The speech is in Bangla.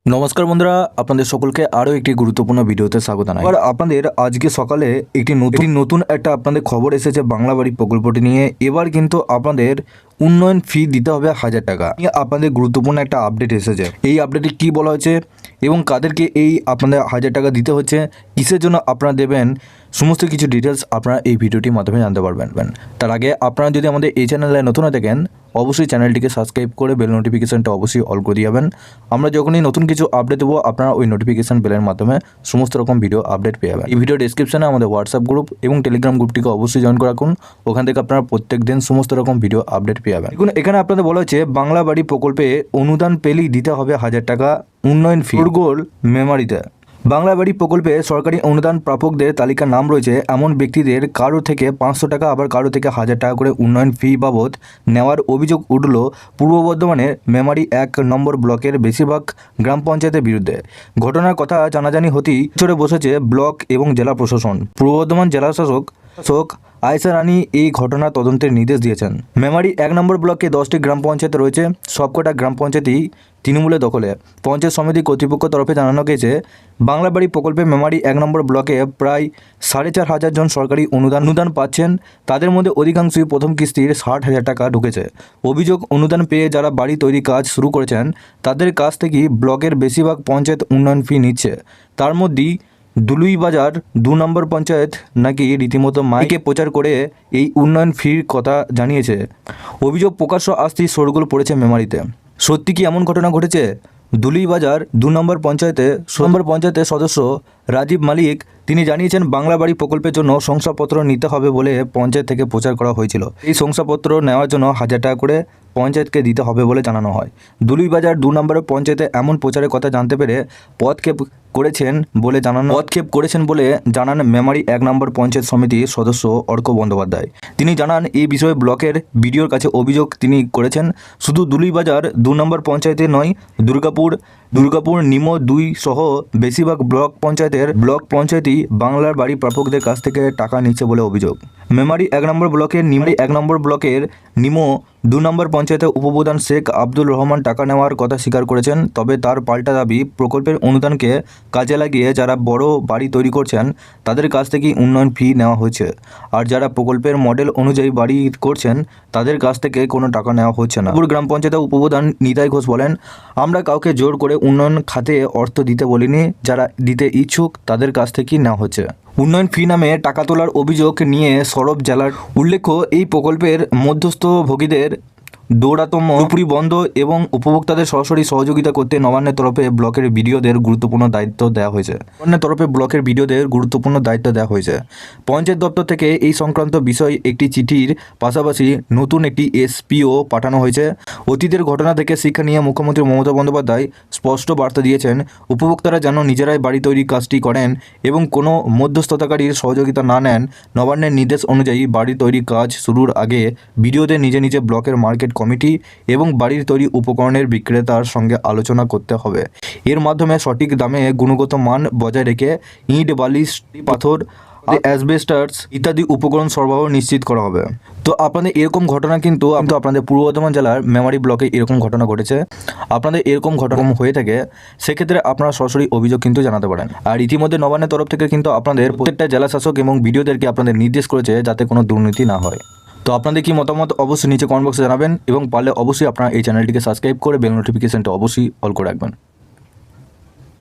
নমস্কার বন্ধুরা, আপনাদের সকলকে আরও একটি গুরুত্বপূর্ণ ভিডিওতে স্বাগত জানাই। আর আপনাদের আজকে সকালে একটি নতুন একটা আপনাদের খবর এসেছে বাংলা বাড়ি প্রকল্পটি নিয়ে। এবার কিন্তু আপনাদের উন্নয়ন ফি দিতে হবে 1000 টাকা। আপনাদের গুরুত্বপূর্ণ একটা আপডেট এসেছে। এই আপডেটে কি বলা হয়েছে এবং কাদেরকে এই আপনাদের 1000 টাকা দিতে হচ্ছে, কিসের জন্য আপনারা দেবেন, সমস্ত কিছু ডিটেলস আপনারা এই ভিডিওটির মাধ্যমে জানতে পারবেন। তার আগে আপনারা যদি আমাদের এই চ্যানেলে নতুন হয়ে থাকেন, অবশ্যই চ্যানেলটিকে সাবস্ক্রাইব করে বেল নোটিফিকেশনটা অবশ্যই অল করে দিবেন। আমরা যখনই নতুন কিছু আপডেট দেবো, আপনারা ওই নোটিফিকেশন বেলের মাধ্যমে সমস্ত রকম ভিডিও আপডেট পেয়ে যাবেন। এই ভিডিও ডেসক্রিপশনে আমাদের হোয়াটসঅ্যাপ গ্রুপ এবং টেলিগ্রাম গ্রুপটিকে অবশ্যই জয়েন করে রাখুন। ওখান থেকে আপনারা প্রত্যেক দিন সমস্ত রকম ভিডিও আপডেট পেয়ে যাবেন। দেখুন, এখানে আপনাদের বলা হচ্ছে বাংলা বাড়ি প্রকল্পে অনুদান পেলেই দিতে হবে 1000 টাকা উন্নয়ন ফি। গোল মেমারিতে বাংলা বাড়ি প্রকল্পে সরকারি অনুদান প্রাপকদের তালিকার নাম রয়েছে এমন ব্যক্তিদের কারো থেকে 500 টাকা আবার কারো থেকে 1000 টাকা করে উন্নয়ন ফি বাবদ নেওয়ার অভিযোগ উঠল পূর্ব বর্ধমানের মেমারি 1 নম্বর ব্লকের বেশিরভাগ গ্রাম পঞ্চায়েতের বিরুদ্ধে। ঘটনার কথা জানাজানি হতেই চড়ে বসেছে ব্লক এবং জেলা প্রশাসন। পূর্ব বর্ধমান জেলা শাসক আয়েশা রানী এই ঘটনা তদন্তের নির্দেশ দিয়েছেন। মেমারি 1 নম্বর ব্লকে 10টি গ্রাম পঞ্চায়েত রয়েছে। সবকটা গ্রাম পঞ্চায়েতই তৃণমূলের দখলে। পঞ্চায়েত সমিতি কর্তৃপক্ষ তরফে জানানো গেছে, বাংলা বাড়ি প্রকল্পে মেমারি 1 নম্বর ব্লকে প্রায় 4500 জন সরকারি অনুদান পাচ্ছেন। তাদের মধ্যে অধিকাংশই প্রথম কিস্তির 60,000 টাকা ঢুকেছে। অভিযোগ, অনুদান পেয়ে যারা বাড়ি তৈরি কাজ শুরু করেছেন তাদের কাছ থেকেই ব্লকের বেশিরভাগ পঞ্চায়েত উন্নয়ন ফি নিচ্ছে। তার মধ্যেই দুলুইবাজার 2 নম্বর পঞ্চায়েত নাকি রীতিমতো মাইকে প্রচার করে এই উন্নয়ন ফির কথা জানিয়েছে। অভিযোগ প্রকাশ্য আসতেই শোরগোল পড়েছে মেমারিতে। সত্যি কি এমন ঘটনা ঘটেছে? দুলুইবাজার 2 নম্বর পঞ্চায়েতের সদস্য রাজীব মালিক তিনি জানিয়েছেন, বাংলা বাড়ি প্রকল্পের জন্য শংসাপত্র নিতে হবে বলে পঞ্চায়েত থেকে প্রচার করা হয়েছিল। এই শংসাপত্র নেওয়ার জন্য 1000 টাকা করে পঞ্চায়েতকে দিতে হবে বলে জানানো হয়। দুলুইবাজার 2 নম্বর পঞ্চায়েতে এমন প্রচারের কথা জানতে পেরে পদক্ষেপ করেছেন বলে জানান মেমারি 1 নম্বর পঞ্চায়েত সমিতির সদস্য অর্ক বন্দ্যোপাধ্যায়। তিনি জানান, এই বিষয়ে ব্লকের বিডিওর কাছে অভিযোগ তিনি করেছেন। শুধু দুলুইবাজার 2 নম্বর পঞ্চায়েতে নয়, দুর্গাপুর নিমো 2 সহ বেশিরভাগ ব্লক পঞ্চায়েতই বাংলার বাড়ি প্রাপকদের কাছ থেকে টাকা নিচ্ছে বলে অভিযোগ। মেমারি 1 নম্বর ব্লকের নিমো 2 নম্বর পঞ্চায়েতের উপপ্রধান শেখ আব্দুল রহমান টাকা নেওয়ার কথা স্বীকার করেছেন। তবে তার পাল্টা দাবি, প্রকল্পের অনুদানকে কাজে লাগিয়ে যারা বড় বাড়ি তৈরি করছেন তাদের কাছ থেকেই উন্নয়ন ফি নেওয়া হয়েছে, আর যারা প্রকল্পের মডেল অনুযায়ী বাড়ি করছেন তাদের কাছ থেকে কোনো টাকা নেওয়া হচ্ছে না। গ্রাম পঞ্চায়েতের উপপ্রধান নিতাই ঘোষ বলেন, আমরা কাউকে জোর করে উন্নয়ন খাতে অর্থ দিতে বলিনি, যারা দিতে ইচ্ছুক তাদের কাছ থেকেই নেওয়া হচ্ছে। উন্নয়ন ফি নামে টাকা তোলার অভিযোগ নিয়ে সরব জেলার উল্লেখ্য, এই প্রকল্পের মধ্যস্থভোগীদের দৌরাত্ম্য পুরোপুরি বন্ধ এবং উপভোক্তাদের সরাসরি সহযোগিতা করতে নবান্নের তরফে ব্লকের বিডিওদের গুরুত্বপূর্ণ দায়িত্ব দেওয়া হয়েছে। পঞ্চায়েত দপ্তর থেকে এই সংক্রান্ত বিষয়ে একটি চিঠির পাশাপাশি নতুন একটি এসপিও পাঠানো হয়েছে। অতীতের ঘটনা থেকে শিক্ষা নিয়ে মুখ্যমন্ত্রী মমতা বন্দ্যোপাধ্যায় স্পষ্ট বার্তা দিয়েছেন, উপভোক্তারা যেন নিজেরাই বাড়ি তৈরির কাজটি করেন এবং কোনো মধ্যস্থতাকারীর সহযোগিতা না নেন। নবান্নের নির্দেশ অনুযায়ী বাড়ি তৈরির কাজ শুরুর আগে বিডিওদের নিজে ব্লকের মার্কেট কমিটি এবং বাড়ির তৈরি উপকরণের বিক্রেতার সঙ্গে আলোচনা করতে হবে। এর মাধ্যমে সঠিক দামে গুণগত মান বজায় রেখে ইট, বালি, পাথর, অ্যাসবেস্টাস ইত্যাদি উপকরণ সরবরাহ নিশ্চিত করা হবে। তো আপনাদের এরকম ঘটনা কিন্তু আপনাদের পূর্ব বর্ধমান জেলার মেমারি ব্লকে এরকম ঘটনা ঘটেছে। আপনাদের এরকম ঘটনা হয়ে থাকে, সেক্ষেত্রে আপনারা সরাসরি অভিযোগ কিন্তু জানাতে পারেন। আর ইতিমধ্যে নবান্নের তরফ থেকে কিন্তু আপনাদের প্রত্যেকটা জেলা শাসক এবং বিডিওদেরকে আপনাদের নির্দেশ করেছে যাতে কোনো দুর্নীতি না হয়। তো আপনাদের কি মতামত অবশ্যই নিচে কমেন্ট বক্সে জানাবেন এবং পারলে অবশ্যই আপনারা এই চ্যানেলটিকে সাবস্ক্রাইব করে বেল নোটিফিকেশনটা অবশ্যই অল করে রাখবেন।